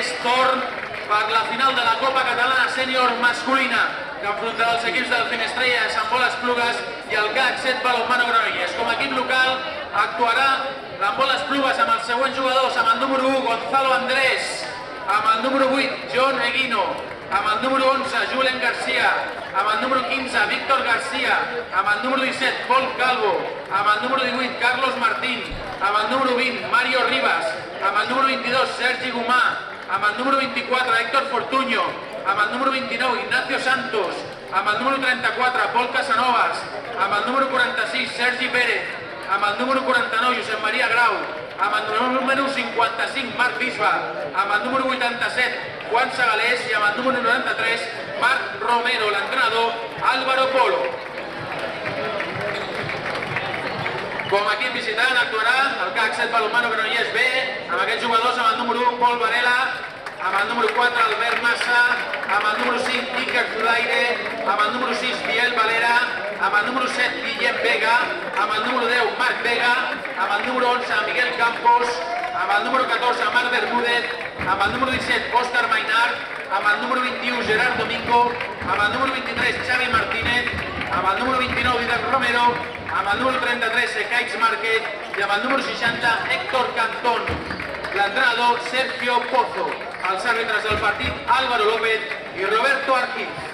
és torn per la final de la Copa Catalana Sènior Masculina, que enfrontarà els equips del Finestrella de Sant Pol Esplugues i el CAC 7 Balonmano Granollers. Com a equip local actuarà l'Embol Esplugues amb els següents jugadors, amb el número 1 Gonzalo Andrés, amb el número 8 John Eguino, amb el número 11 Julen García, amb el número 15 Víctor García, amb el número 17 Pol Calvo, amb el número 18 Carlos Martín, amb el número 20 Mario Rivas, amb el número 22 Sergi Gomà, amb el número 24 Héctor Fortuño, amb el número 29 Ignacio Santos, amb el número 34 Pol Casanovas, amb el número 46 Sergi Pérez, amb el número 49 Josep Maria Grau, amb el número 55 Marc Bisba, amb el número 87 Juan Segalés i amb el número 93 Marc Romero, l'entrenador Álvaro Polo. Com a equip visitant actuarà el CAC 7 Balonmano Granollers B, amb aquests jugadors, amb el número 1 Pol Varela, amb el número 4 Albert Massa, amb el número 5 Iker Zudaire, amb el número 6 Biel Valera, amb el número 7 Guillem Vega, amb el número 10 Marc Vega, amb el número 11 Miguel Campos, amb el número 14 Marc Bermúdez, amb el número 17 Òscar Mainar, amb el número 21 Gerard Domingo, amb el número 23 Xavi Martínez, amb el número 29 Didac Romero, amb el número 33 Ecaix Márquez i amb el número 60 Héctor Cantón. L'entrenador Sergio Pozo. Els àrbitres del partit Álvaro López i Roberto Arquiz.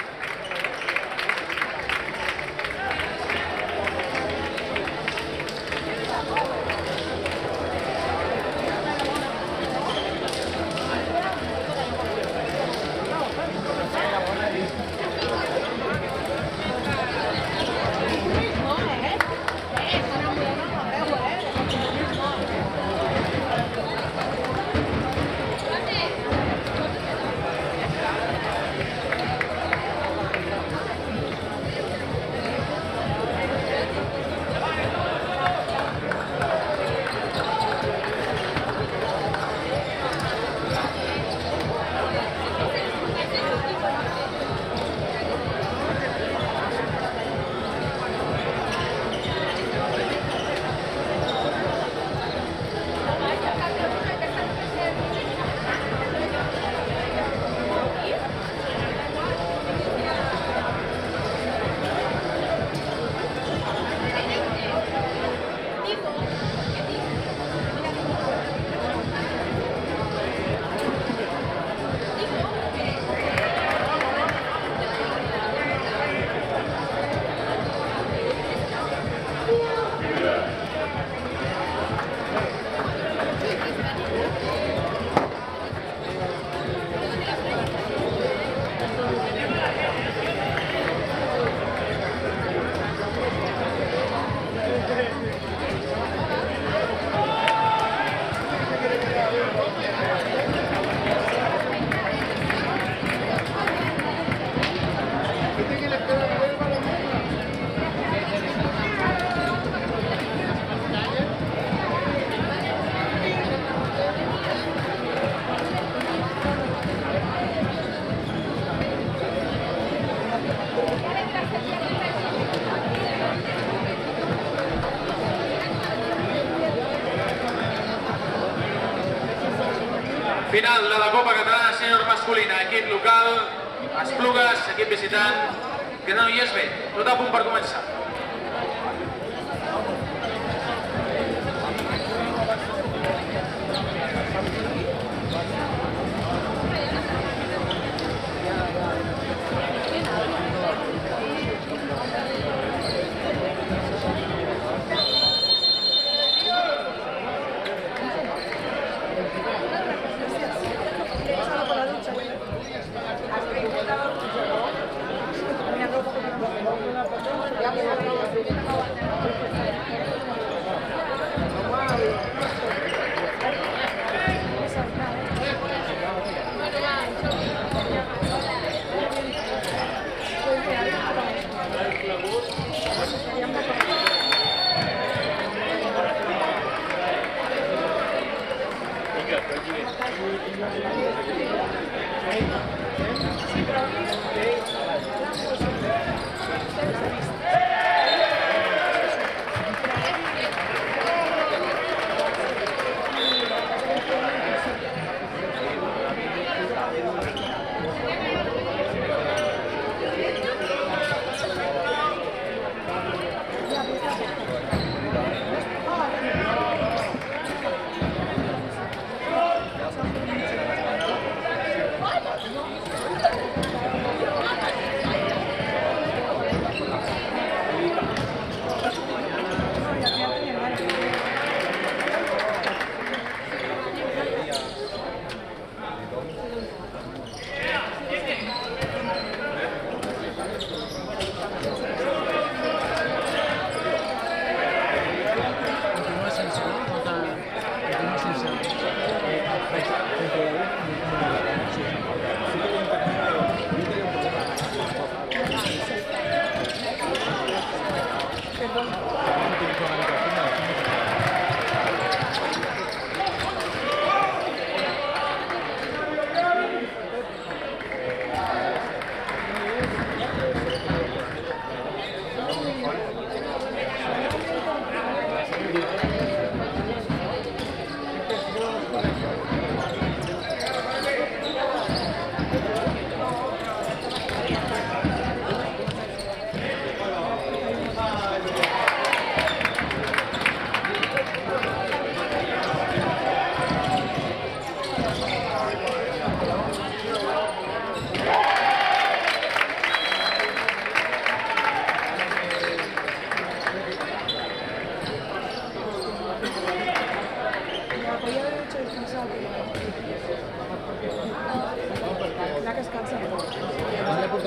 Final de la Copa Catalana Sènior Masculina, equip local, Esplugues, equip visitant, Granollers B. Tot a punt per començar.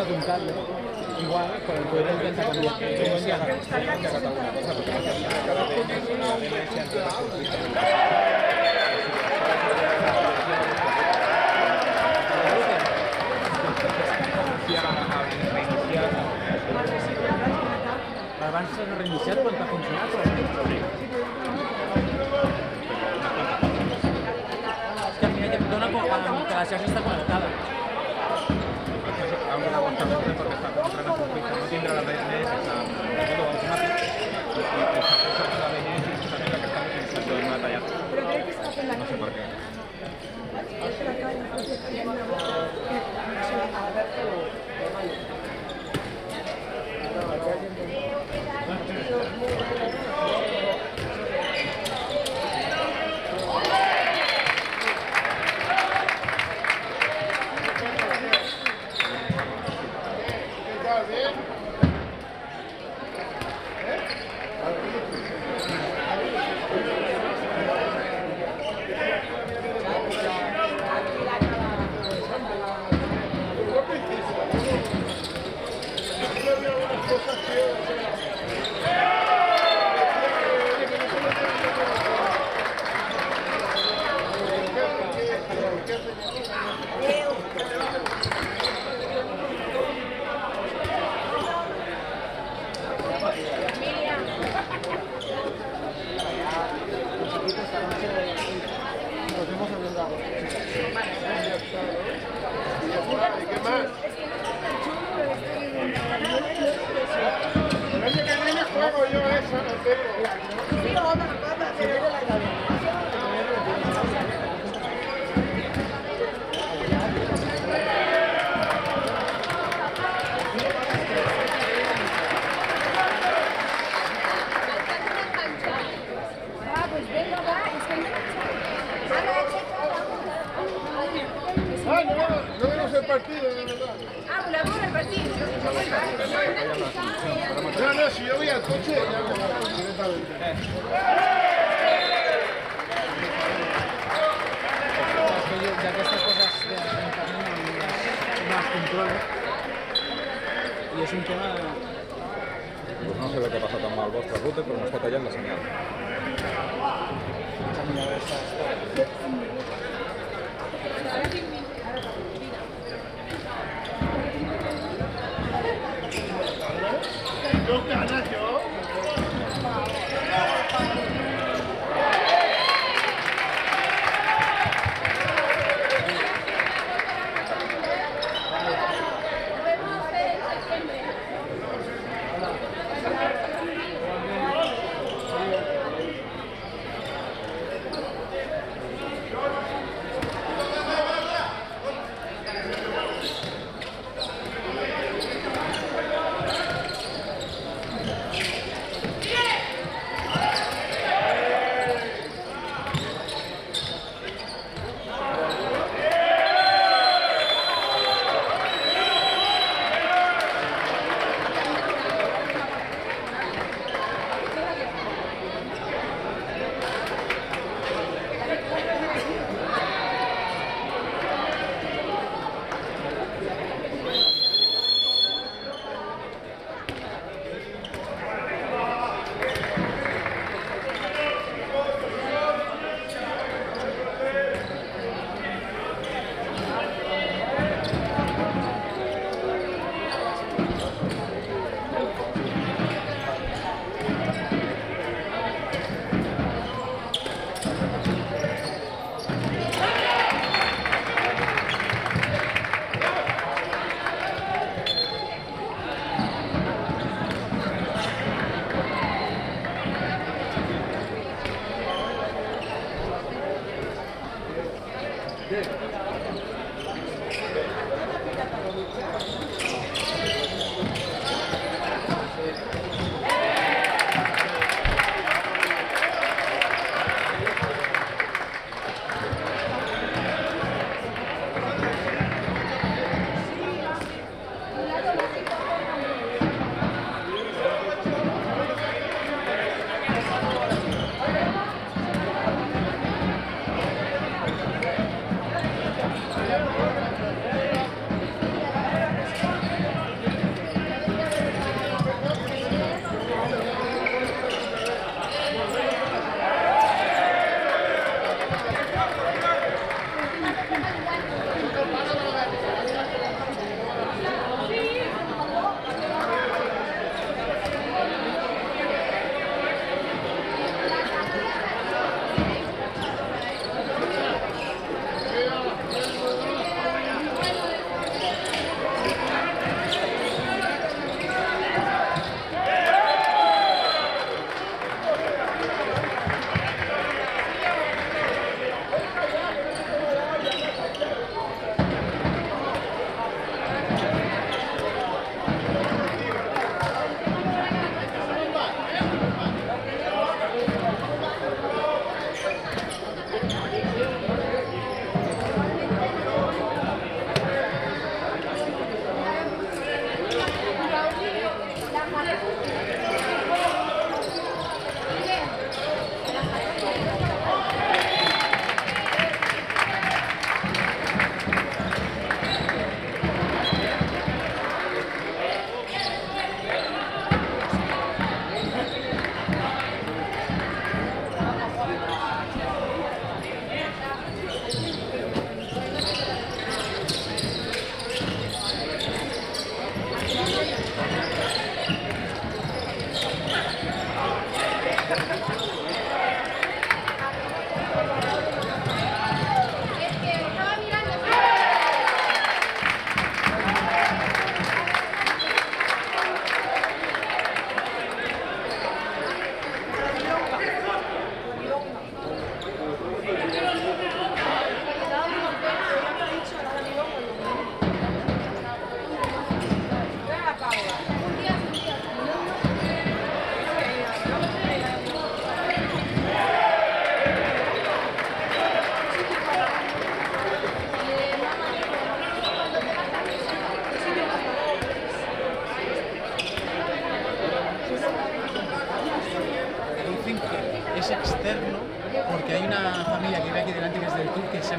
de un cable, igual, con el cual intenta cambiar. Abans s'ha reiniciat quan t'ha funcionat o no? És que al final em dona por que la xarxa està connectada. Aunque la vuestra porque está entrando en conflicto, no tendrá la DNS, modo automático, y esa cosa de la DNS es también la que estamos utilizando en batalla. No sé por qué. No vemos el partido, de verdad. Ah, volvemos al partido. No, si yo voy al coche, ya me voy directamente. Ja aquestes coses d'internet no les controlo i és un tema... Pues no sé lo que pasa tan mal vuestra router, pero me está callando señal. Dos ganas yo.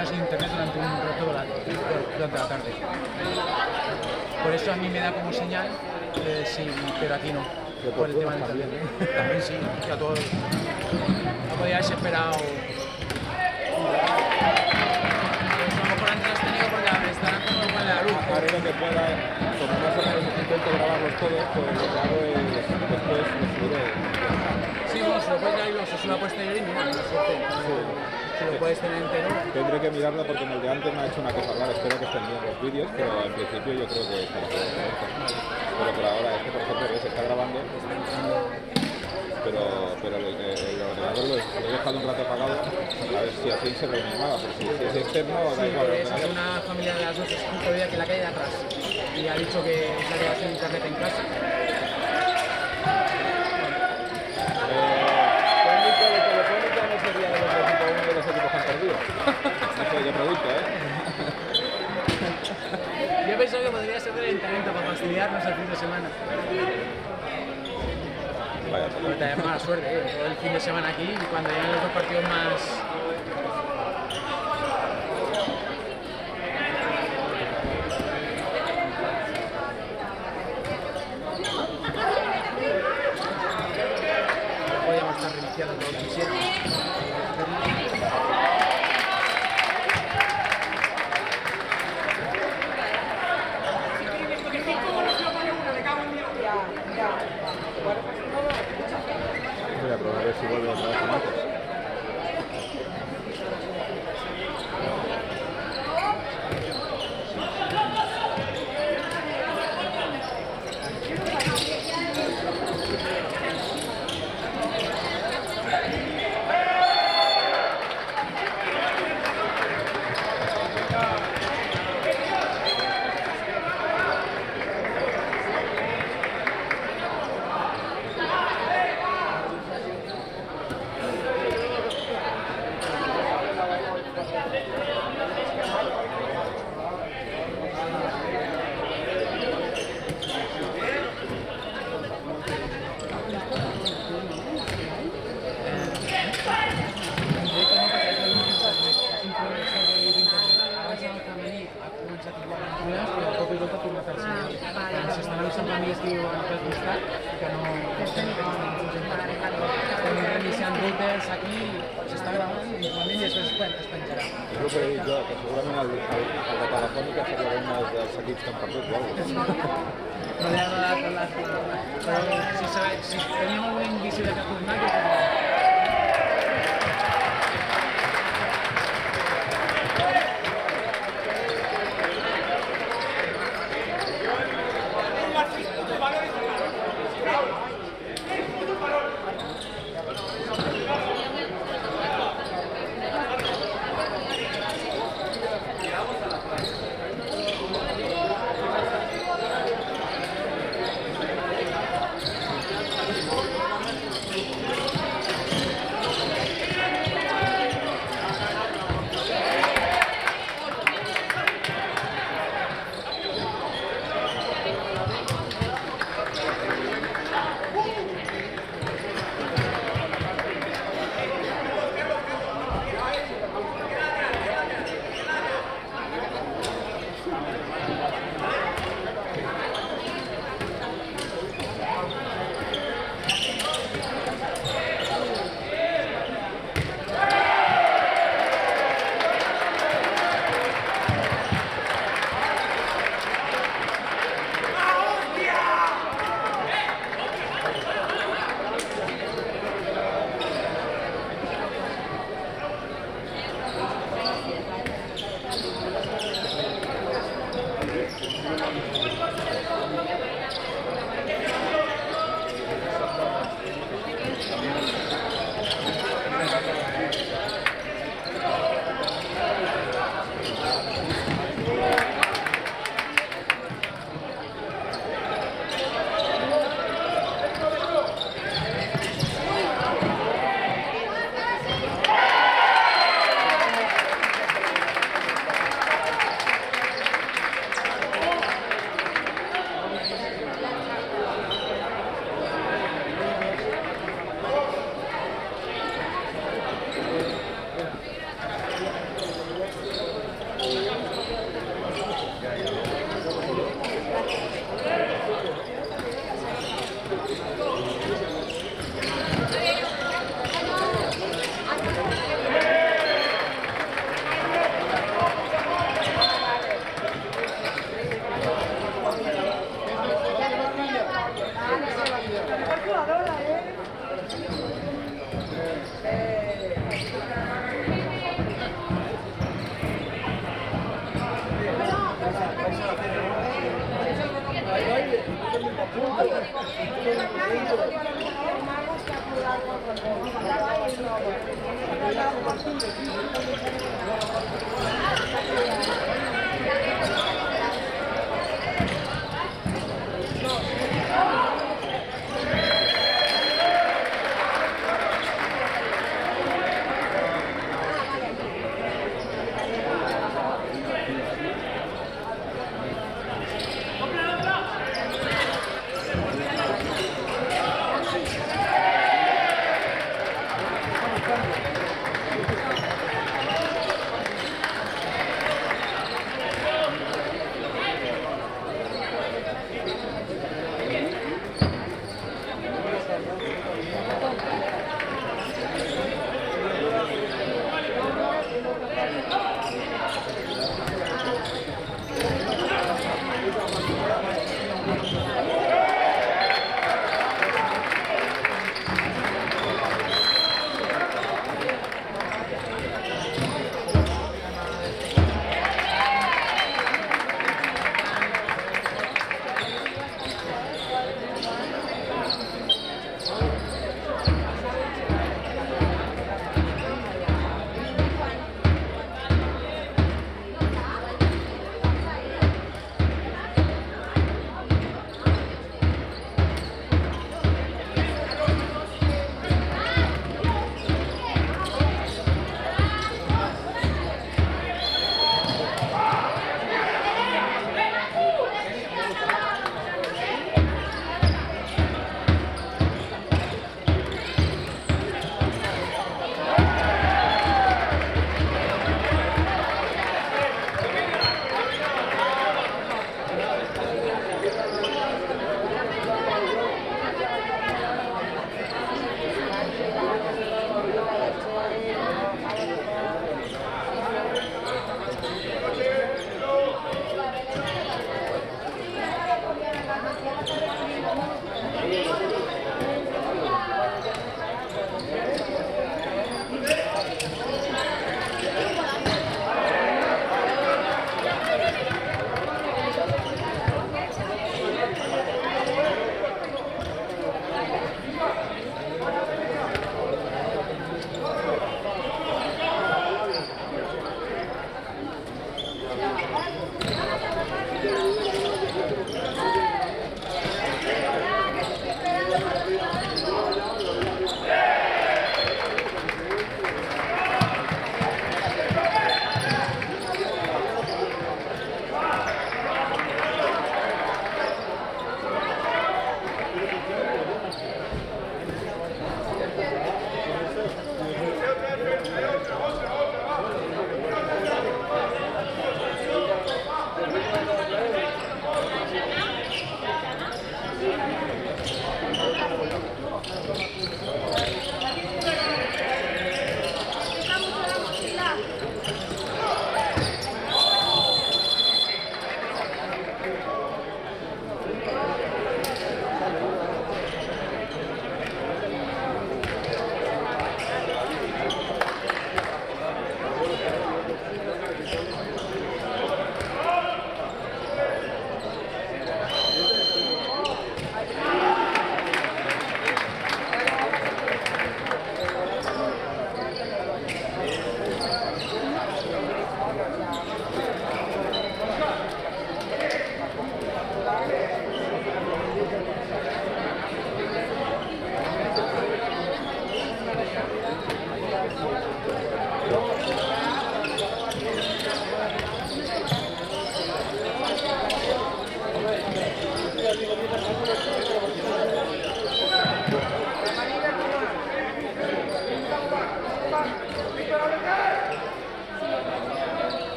quedado sin internet durante un rato durante la tarde. Por eso a mí me da como señal, sí, pero aquí no. Por el tema del internet. También sí, que a todos. No podía haberse esperado. Pues a lo mejor antes has tenido porque estarán como igual de la luz. Haré lo que pueda, como más o menos intento grabarlos todos, pues lo que hago es después los subiré. Sí, bueno, se lo puedes dar y se lo puedes tener y mira, no suerte. Si lo puedes tener entero. Tendré que mirarlo porque en el de antes me ha hecho una cosa rara, espero que estén bien los vídeos, pero en principio yo creo que estará bien. Pero por ahora este, por ejemplo, se está grabando, pero el ordenador lo he dejado un rato apagado, a ver si así se reanimaba, pero si es externo, da igual. Es una familia de las dos, es justo que la calle de atrás, y ha dicho que se ha quedado sin internet en casa. Técnico de Telefónica no sería de uno de los equipos que han perdido. No sé, yo pregunto, Yo pienso que podría ser del ayuntamiento para fastidiarnos el fin de semana. Vaya, Pero también mala suerte, todo el fin de semana aquí y cuando llegan los dos partidos más. Podríamos estar reiniciando todo lo que quisiéramos. voy a probar a ver si vuelve otra vez como antes. Aquí se està gravant i normalment després es penjarà. És el que he dit jo, que segurament el de Telefònica seria un dels equips que han perdut o alguna cosa. No li ha agradat però si teníem algun indici de que ha tornat, jo crec.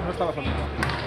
no estaba sonando.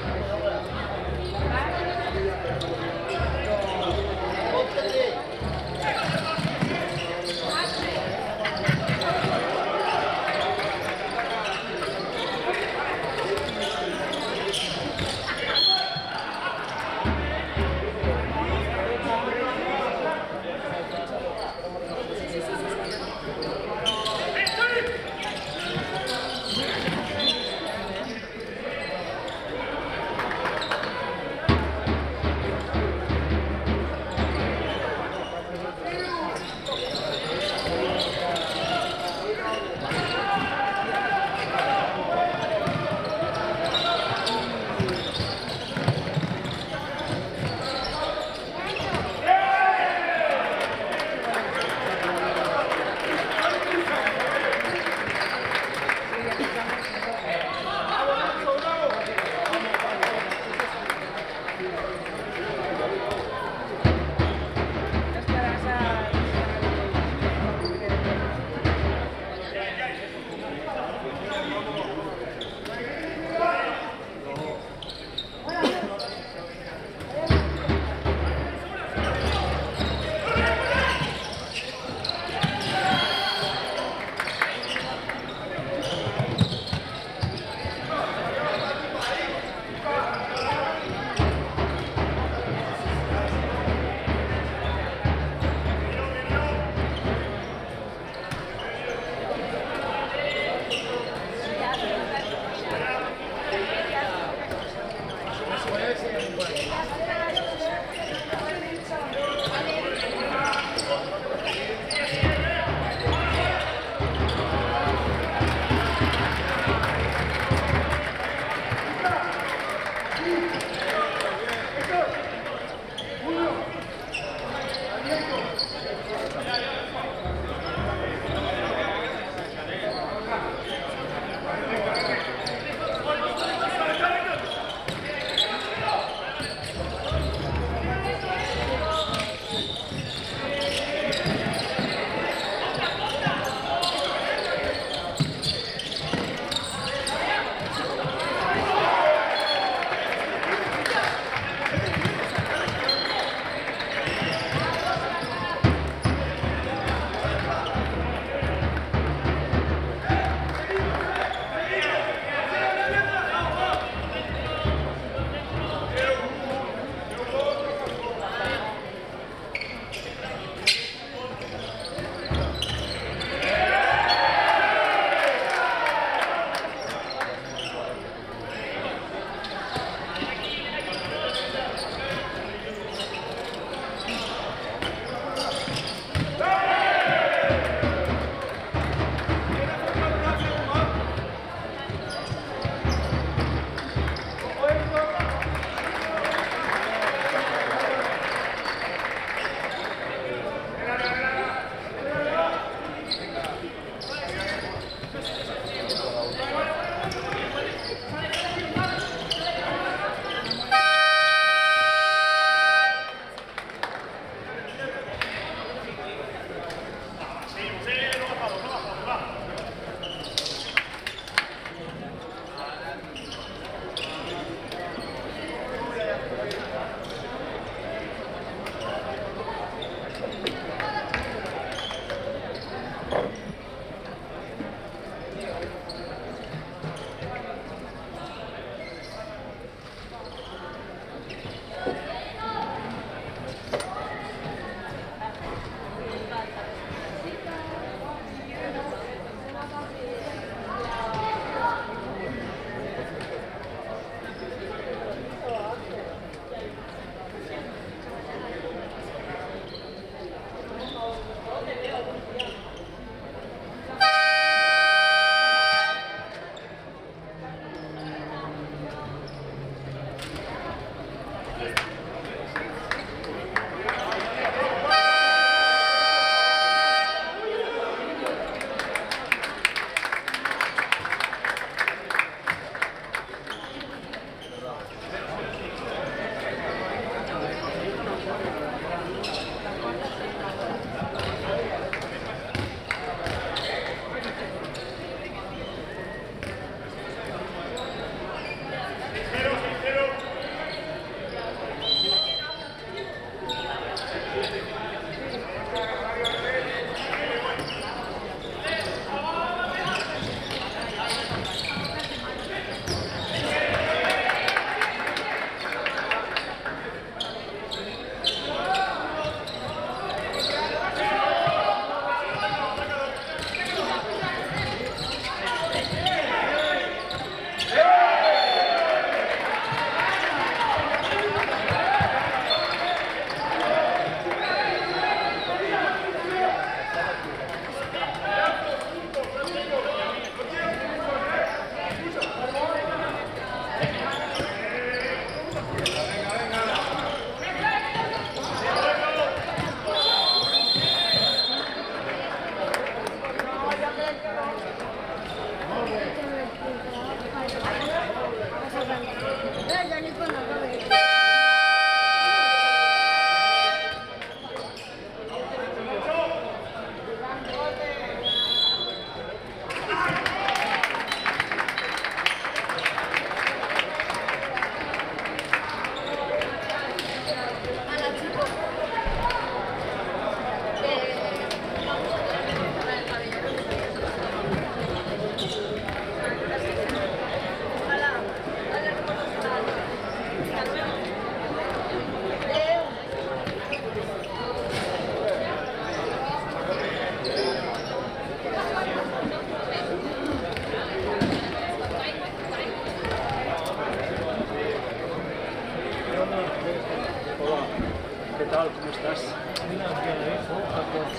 tal? ¿Cómo estás?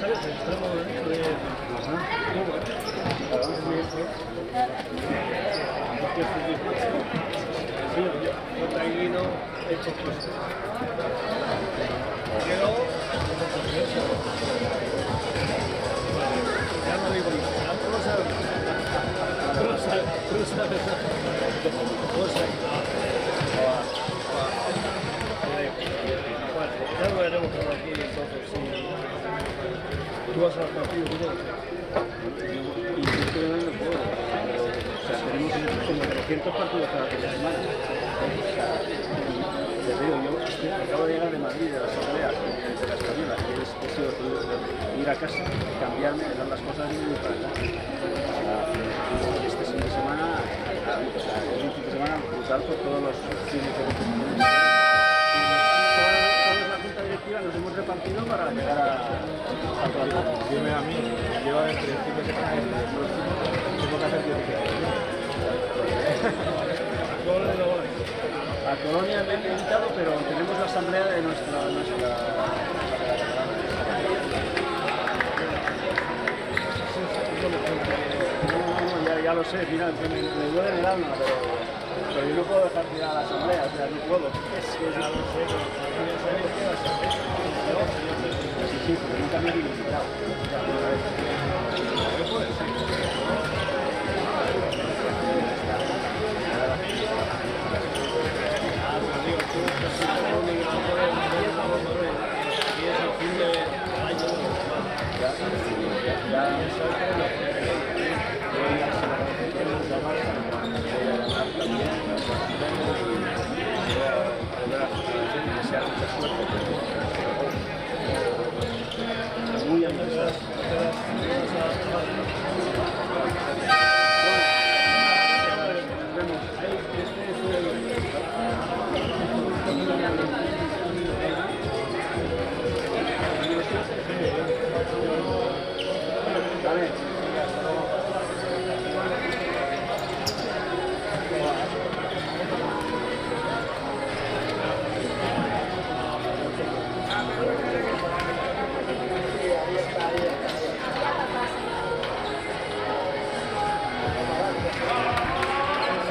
¿Sabes? El extremo derecho de... Sí, yo tranquilo, hecho cosas. Pero... Ya no digo nada. Tú lo sabes. Ya lo veremos por aquí entonces. Tú vas al partido, ¿no? Y yo estoy en el pueblo. O sea, tenemos como 300 partidos cada semana. Te digo, yo acabo de llegar de Madrid, de la Asamblea, de la Española, que es ir a casa, cambiarme, dejar las cosas y ir para acá. Este fin de semana, es un fin de semana brutal por todos los fines de competición. Toda la junta directiva nos hemos repartido para llegar al trabajo. Dime a mí, lleva entre el fin de semana y el próximo, tengo que hacer 10 A Colonia me han invitado, pero tenemos la asamblea de nuestra... No, ya lo sé, mira, me duele el alma, pero yo no puedo dejar tirar a la asamblea, o sea, no puedo. Sí, pero nunca me han invitado. Muy ambiciosas.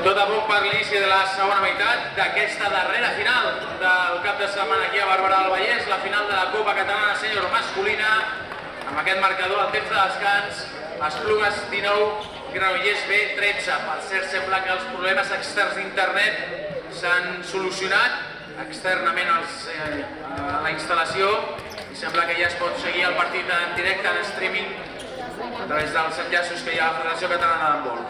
Tot a punt per l'inici de la segona meitat d'aquesta darrera final del cap de setmana aquí a Barberà del Vallès, la final de la Copa Catalana Sènior Masculina, amb aquest marcador al temps de descans, Esplugues 19, Granollers B 13. Per cert, sembla que els problemes externs d'internet s'han solucionat externament a la instal·lació i sembla que ja es pot seguir el partit en directe, en streaming, a través dels enllaços que hi ha a la Federació Catalana d'Handbol.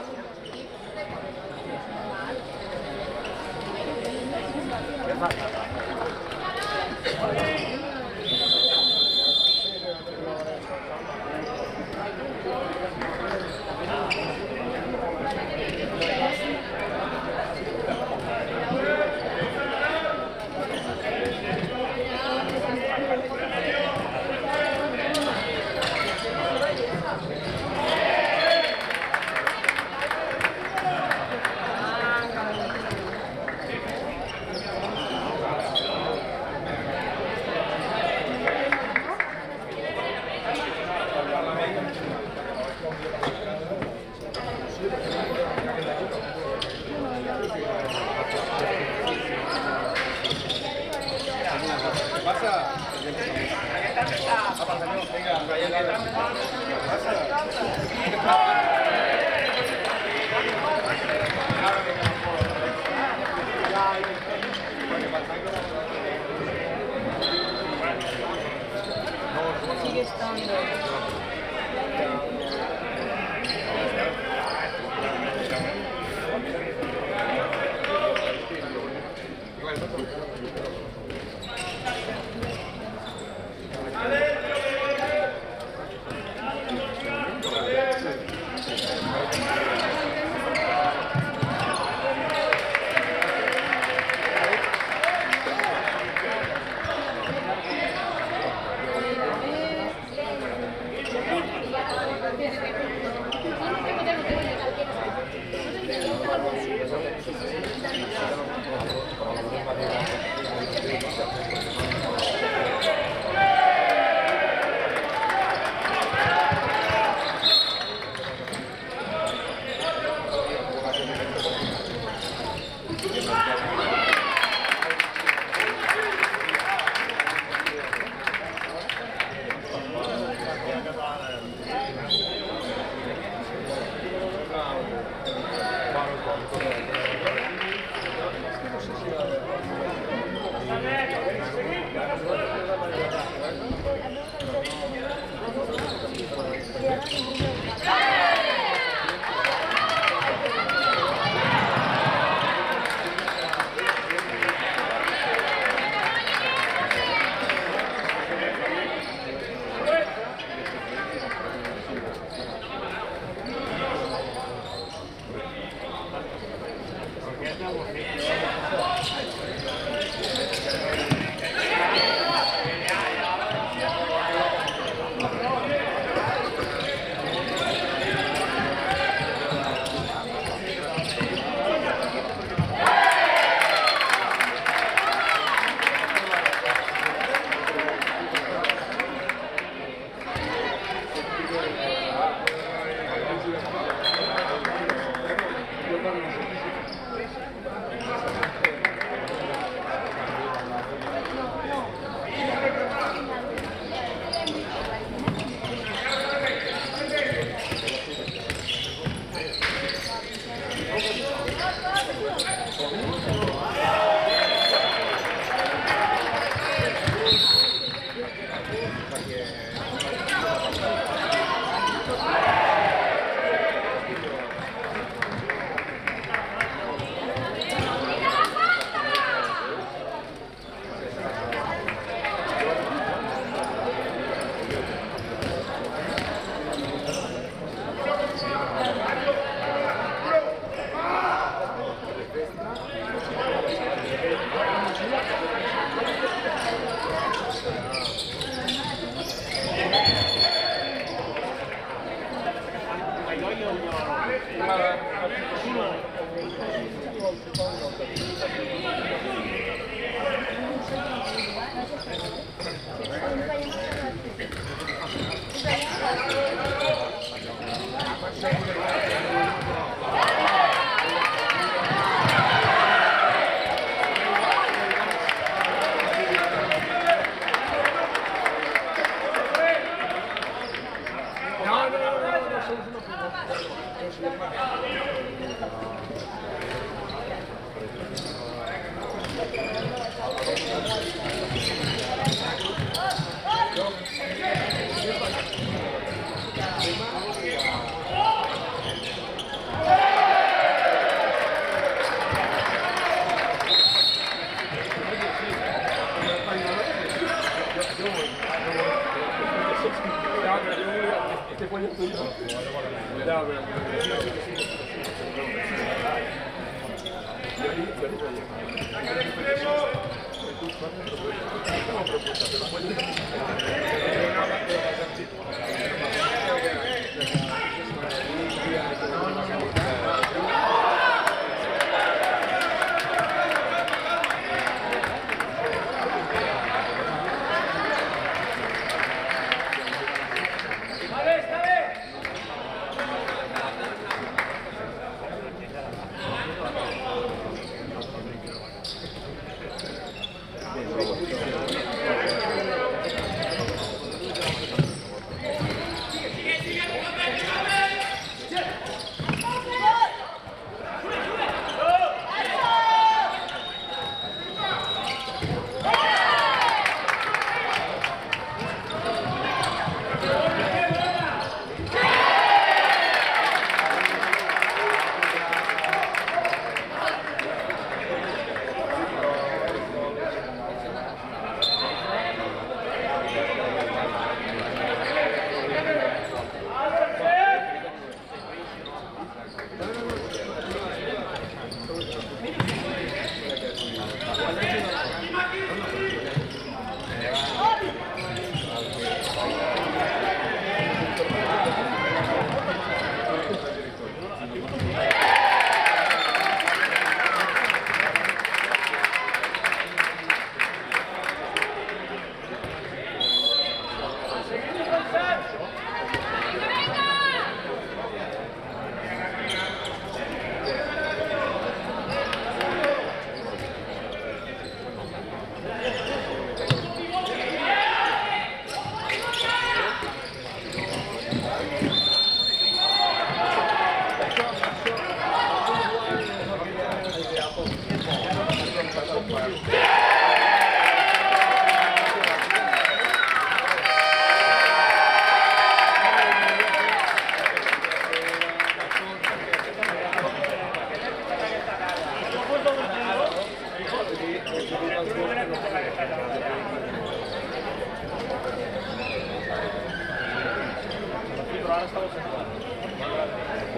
Pero ahora estamos en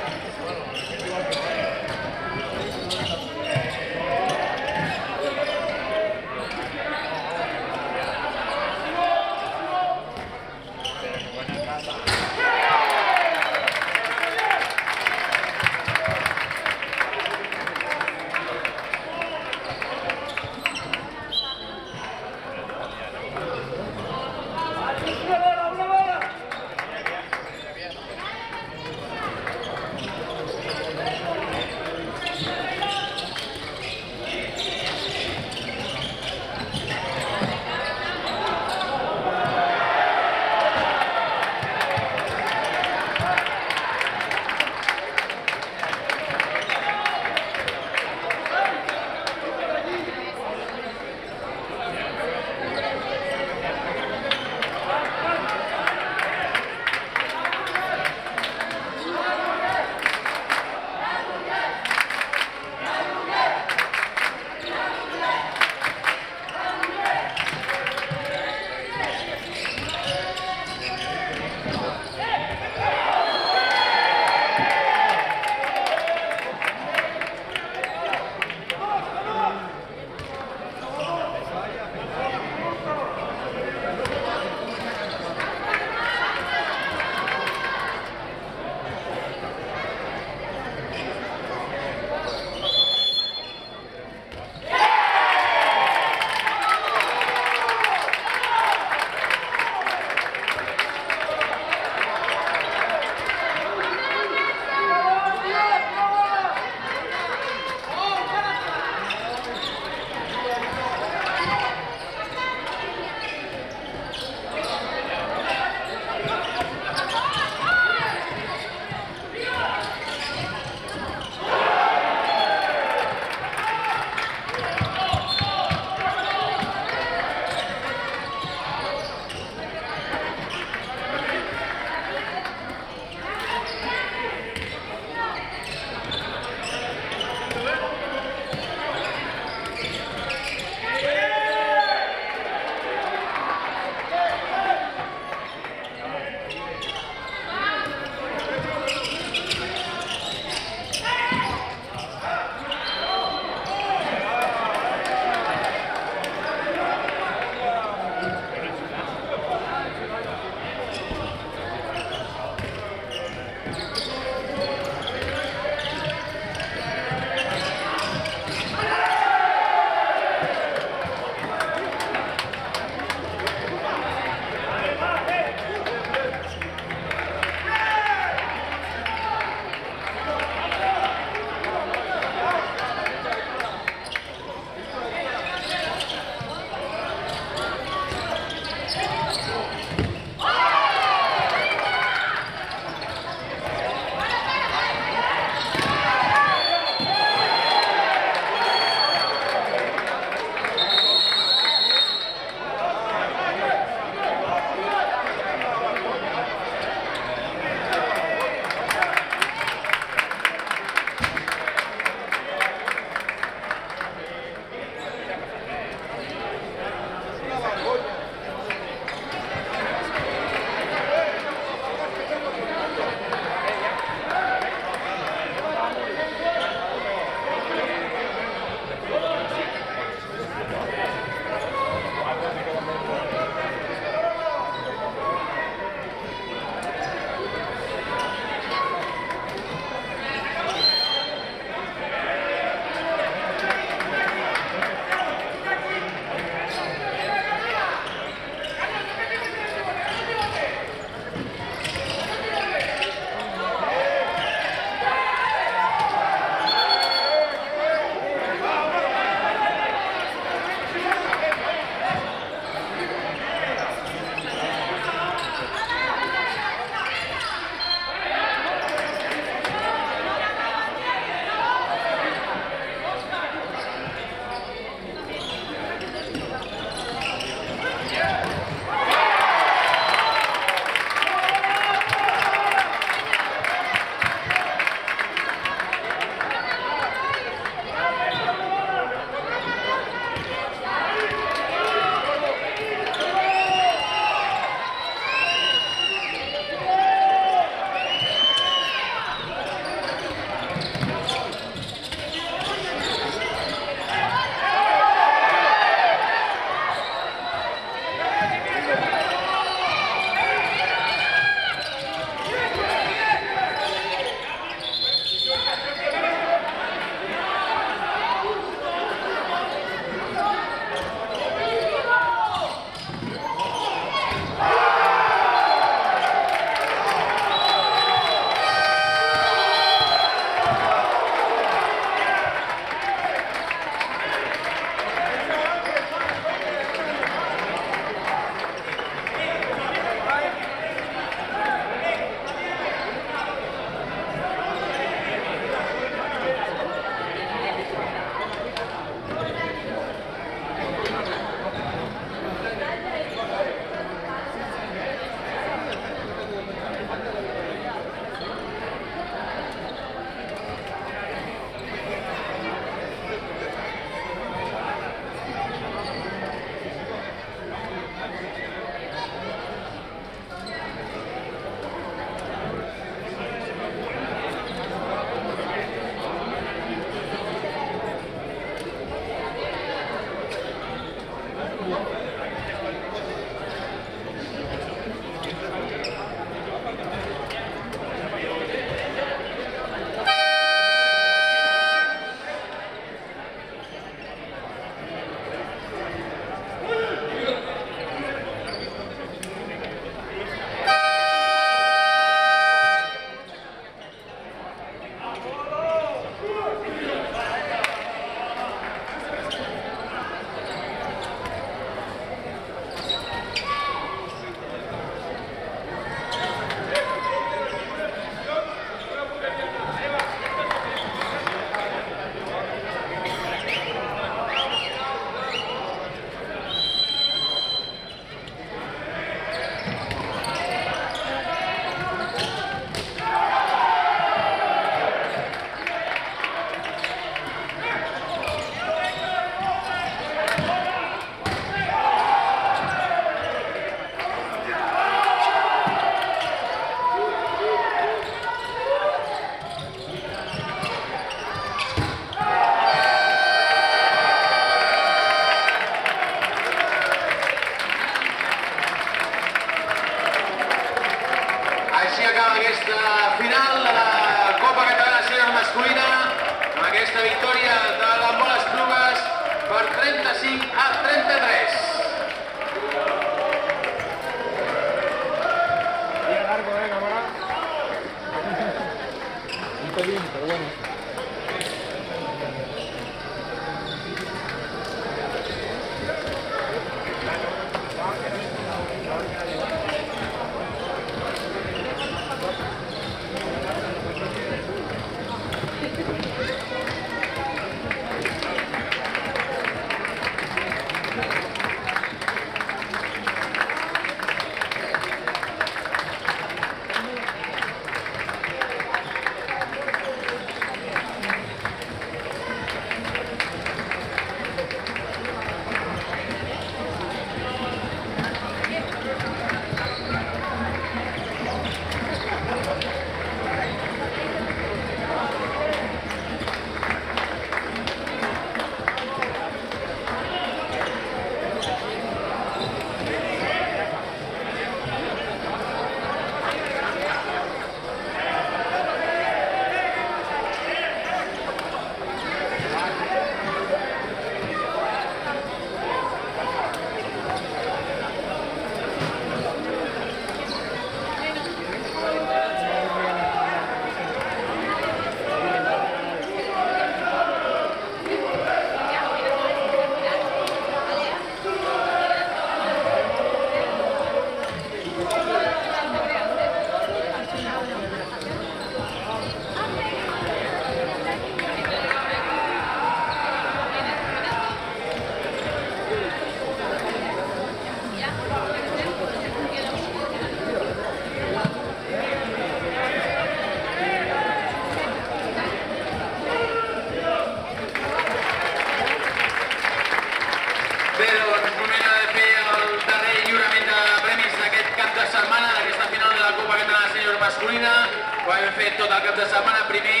masculina, com hem fet tot el cap de setmana. Primer,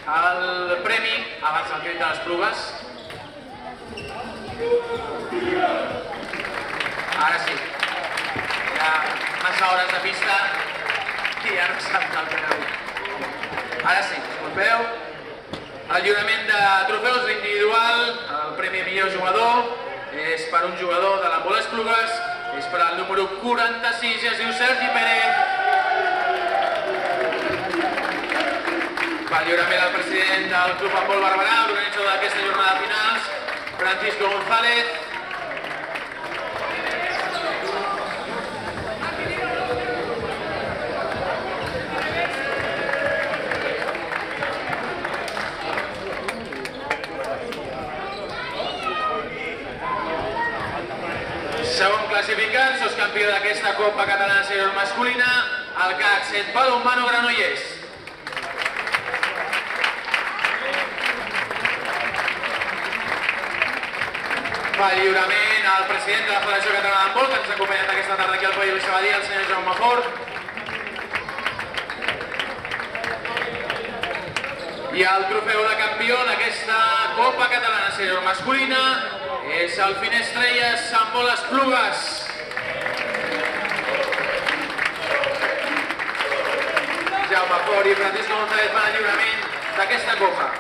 el premi, abans del crit de les Esplugues. Ara sí, hi ha massa hores de pista i ja no sap el que aneu. Ara sí, disculpeu. El lliurament de trofeus individual, el premi millor jugador, és per un jugador de l'handbol Esplugues, és per al número 46, es diu Sergi Pérez. Pel lliurament al president del Club Handbol Barberà, organitzador d'aquesta jornada de finals, Francisco González. Segon classificat, soscampió d'aquesta Copa Catalana Sènior Masculina, el CAC Set Balonmano Granollers. Pel lliurament al president de la Federació Catalana d'Handbol, que ens ha acompanyat aquesta tarda aquí al Pavelló Sabadell, el senyor Jaume Fort. I el trofeu de campió d'aquesta Copa Catalana Sènior Masculina és el Finestrelles Handbol Esplugues. Jaume Fort i Francisco González fan el lliurament d'aquesta Copa.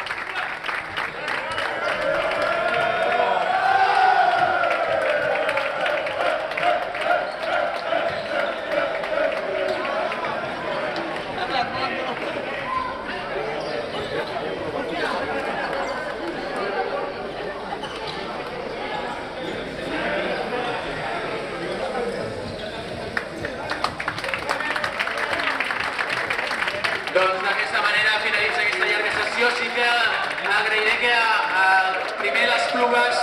Doncs d'aquesta manera finalitza aquesta llarga sessió. Sí que agrairé que primer les Esplugues,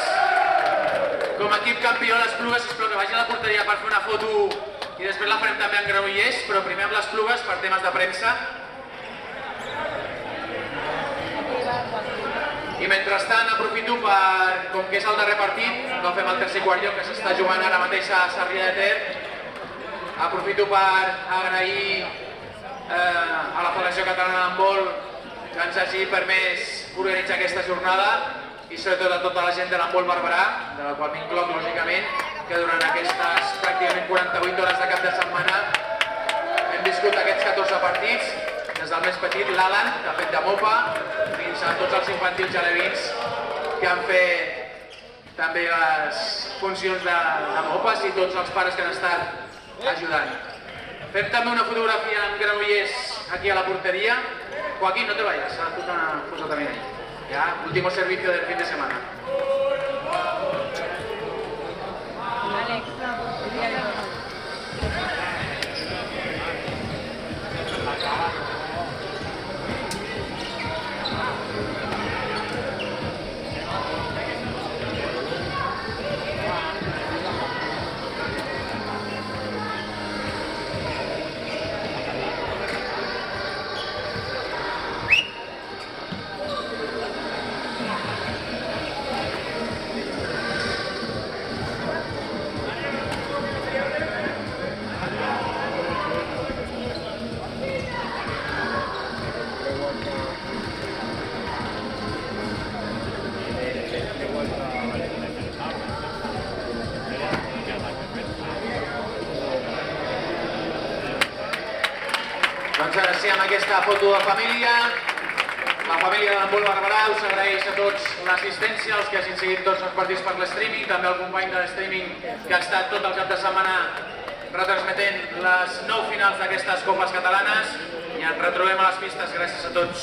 com a equip campió les Esplugues, sisplau que vagin a la porteria per fer una foto i després la farem també en Granollers, però primer amb les Esplugues per temes de premsa. I mentrestant aprofito per, com que és el darrer partit, no fem el tercer i quart lloc que s'està jugant ara mateix a Sarrià de Ter, aprofito per agrair a la Federació Catalana d'Handbol que ens hagi permès organitzar aquesta jornada i sobretot a tota la gent de l'handbol barberà, de la qual m'incloc lògicament, que durant aquestes pràcticament 48 hores de cap de setmana hem viscut aquests 14 partits, des del més petit, l'Alan, que ha fet de mopa, fins a tots els infantils alevins que han fet també les funcions de mopes i tots els pares que han estat ajudant. Fem també una fotografia amb Granollers aquí a la porteria. Joaquín, no te vayas, haz una foto también ahí. Ya, último servicio del fin de semana. Doncs ara sí, amb aquesta foto de família, la família de l'handbol Barberà us agraeix a tots l'assistència, els que hagin seguit tots els partits per l'streaming, també al company de l'streaming que ha estat tot el cap de setmana retransmetent les 9 finals d'aquestes copes catalanes i ens retrobem a les pistes. Gràcies a tots.